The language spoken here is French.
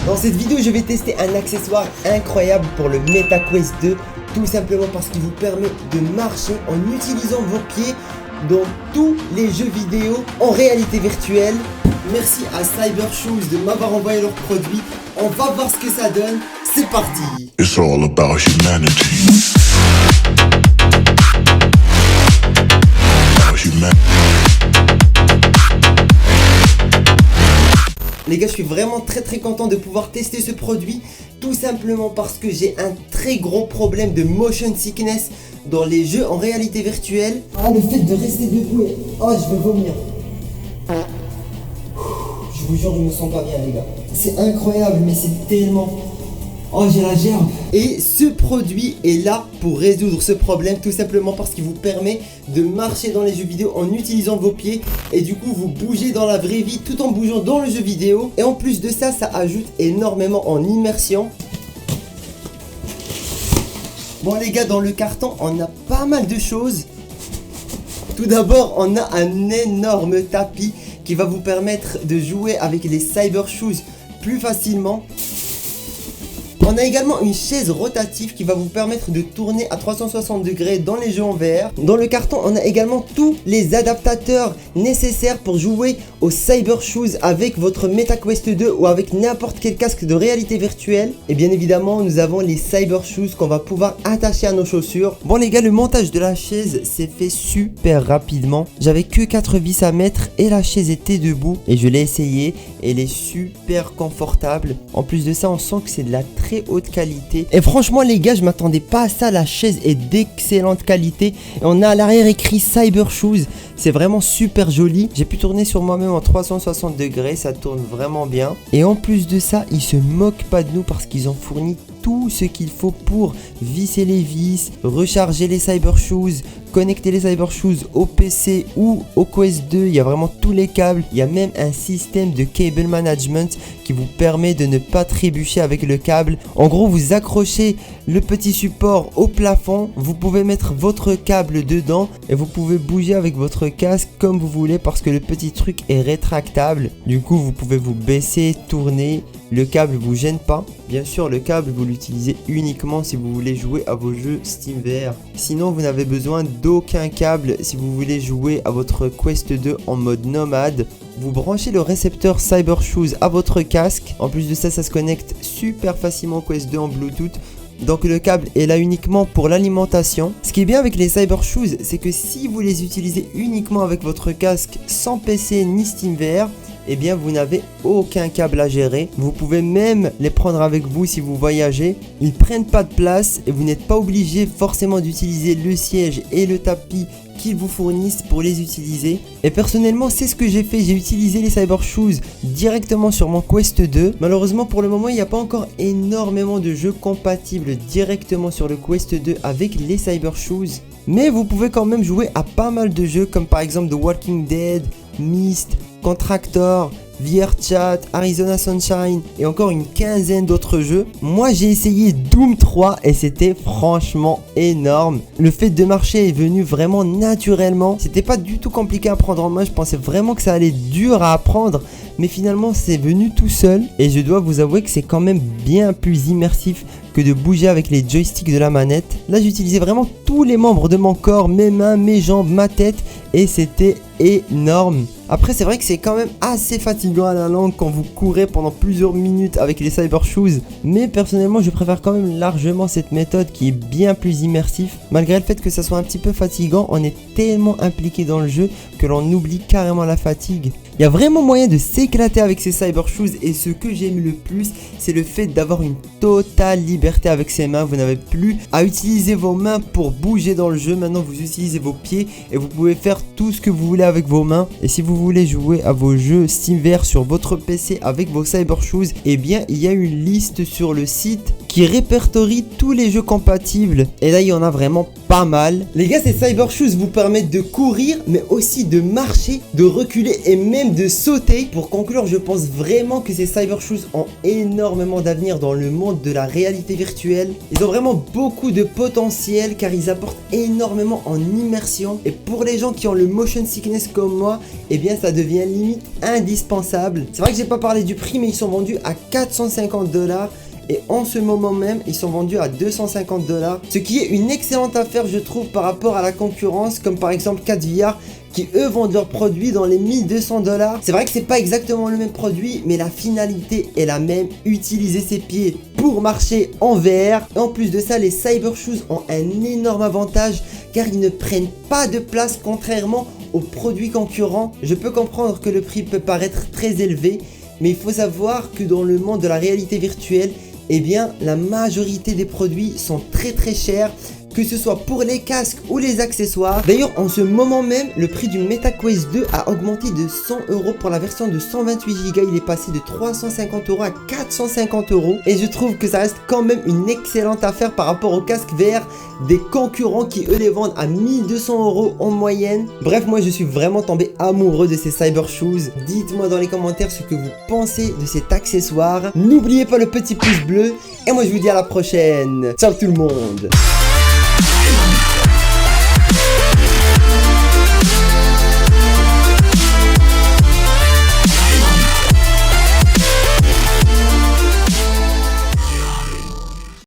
Dans cette vidéo, je vais tester un accessoire incroyable pour le MetaQuest 2, tout simplement parce qu'il vous permet de marcher en utilisant vos pieds dans tous les jeux vidéo en réalité virtuelle. Merci à Cybershoes de m'avoir envoyé leurs produits. On va voir ce que ça donne. C'est parti. It's all about humanity. Les gars, je suis vraiment très content de pouvoir tester ce produit, tout simplement parce que j'ai un très gros problème de motion sickness dans les jeux en réalité virtuelle. Ah, le fait de rester debout, oh, je veux vomir. Je vous jure, je me sens pas bien, les gars. C'est incroyable, mais c'est tellement... Oh, j'ai la gerbe. Et ce produit est là pour résoudre ce problème, tout simplement parce qu'il vous permet de marcher dans les jeux vidéo en utilisant vos pieds. Et du coup, vous bougez dans la vraie vie tout en bougeant dans le jeu vidéo. Et en plus de ça, ça ajoute énormément en immersion. Bon les gars, dans le carton, on a pas mal de choses. Tout d'abord, on a un énorme tapis qui va vous permettre de jouer avec les Cybershoes plus facilement. On a également une chaise rotative qui va vous permettre de tourner à 360 degrés dans les jeux en VR. Dans le carton, on a également tous les adaptateurs nécessaires pour jouer aux Cybershoes avec votre MetaQuest 2 ou avec n'importe quel casque de réalité virtuelle. Et bien évidemment, nous avons les Cybershoes qu'on va pouvoir attacher à nos chaussures. Bon les gars, le montage de la chaise s'est fait super rapidement. J'avais que 4 vis à mettre et la chaise était debout et je l'ai essayé. Elle est super confortable. En plus de ça, on sent que c'est de la très haute qualité. Et franchement les gars, je m'attendais pas à ça. La chaise est d'excellente qualité. Et on a à l'arrière écrit Cybershoes. C'est vraiment super joli. J'ai pu tourner sur moi-même en 360 degrés. Ça tourne vraiment bien. Et en plus de ça, ils se moquent pas de nous parce qu'ils ont fourni tout ce qu'il faut pour visser les vis, recharger les Cybershoes, connecter les Cybershoes au PC ou au Quest 2. Il y a vraiment tous les câbles. Il y a même un système de cable management qui vous permet de ne pas trébucher avec le câble. En gros, vous accrochez le petit support au plafond. Vous pouvez mettre votre câble dedans et vous pouvez bouger avec votre casque comme vous voulez parce que le petit truc est rétractable. Du coup, vous pouvez vous baisser, tourner. Le câble vous gêne pas. Bien sûr, le câble vous l'utilisez uniquement si vous voulez jouer à vos jeux SteamVR. Sinon, vous n'avez besoin d'aucun câble si vous voulez jouer à votre Quest 2 en mode nomade. Vous branchez le récepteur Cybershoes à votre casque. En plus de ça, ça se connecte super facilement au Quest 2 en Bluetooth. Donc le câble est là uniquement pour l'alimentation. Ce qui est bien avec les Cybershoes, c'est que si vous les utilisez uniquement avec votre casque sans PC ni SteamVR, eh bien vous n'avez aucun câble à gérer. Vous pouvez même les prendre avec vous si vous voyagez. Ils prennent pas de place et vous n'êtes pas obligé forcément d'utiliser le siège et le tapis qu'ils vous fournissent pour les utiliser. Et personnellement, c'est ce que j'ai fait. J'ai utilisé les Cybershoes directement sur mon Quest 2. Malheureusement, pour le moment, il n'y a pas encore énormément de jeux compatibles directement sur le Quest 2 avec les Cybershoes. Mais vous pouvez quand même jouer à pas mal de jeux comme par exemple The Walking Dead, Myst, Contractor, VRChat, Arizona Sunshine et encore une quinzaine d'autres jeux. Moi j'ai essayé Doom 3 et c'était franchement énorme. Le fait de marcher est venu vraiment naturellement. C'était pas du tout compliqué à prendre en main. Je pensais vraiment que ça allait être dur à apprendre. Mais finalement c'est venu tout seul. Et je dois vous avouer que c'est quand même bien plus immersif que de bouger avec les joysticks de la manette. Là j'utilisais vraiment tous les membres de mon corps, mes mains, mes jambes, ma tête. Et c'était énorme. Après c'est vrai que c'est quand même assez fatigant à la langue quand vous courez pendant plusieurs minutes avec les Cybershoes. Mais personnellement je préfère quand même largement cette méthode qui est bien plus immersif. Malgré le fait que ça soit un petit peu fatigant, on est tellement impliqué dans le jeu que l'on oublie carrément la fatigue. Il y a vraiment moyen de s'éclater avec ces Cybershoes et ce que j'aime le plus, c'est le fait d'avoir une totale liberté avec ses mains. Vous n'avez plus à utiliser vos mains pour bouger dans le jeu. Maintenant, vous utilisez vos pieds et vous pouvez faire tout ce que vous voulez avec vos mains. Et si vous voulez jouer à vos jeux SteamVR sur votre PC avec vos Cybershoes, eh bien, il y a une liste sur le site qui répertorie tous les jeux compatibles. Et là, il y en a vraiment pas mal. Les gars, ces Cyber Shoes vous permettent de courir, mais aussi de marcher, de reculer et même de sauter. Pour conclure, je pense vraiment que ces Cyber Shoes ont énormément d'avenir dans le monde de la réalité virtuelle. Ils ont vraiment beaucoup de potentiel car ils apportent énormément en immersion. Et pour les gens qui ont le motion sickness comme moi, eh bien ça devient limite indispensable. C'est vrai que j'ai pas parlé du prix, mais ils sont vendus à 450 $. Et en ce moment même, ils sont vendus à 250 $. Ce qui est une excellente affaire, je trouve, par rapport à la concurrence, comme par exemple 4VR, qui eux vendent leurs produits dans les 1200 $. C'est vrai que c'est pas exactement le même produit, mais la finalité est la même. Utiliser ses pieds pour marcher en VR. Et en plus de ça, les Cyber Shoes ont un énorme avantage, car ils ne prennent pas de place contrairement aux produits concurrents. Je peux comprendre que le prix peut paraître très élevé, mais il faut savoir que dans le monde de la réalité virtuelle, eh bien, la majorité des produits sont très chers, que ce soit pour les casques ou les accessoires. D'ailleurs, en ce moment même, le prix du MetaQuest 2 a augmenté de 100 € pour la version de 128 Go. Il est passé de 350 € à 450 €. Et je trouve que ça reste quand même une excellente affaire par rapport aux casques VR des concurrents qui eux les vendent à 1200 € en moyenne. Bref, moi je suis vraiment tombé amoureux de ces Cyber Shoes. Dites-moi dans les commentaires ce que vous pensez de cet accessoire. N'oubliez pas le petit pouce bleu. Et moi je vous dis à la prochaine. Ciao tout le monde.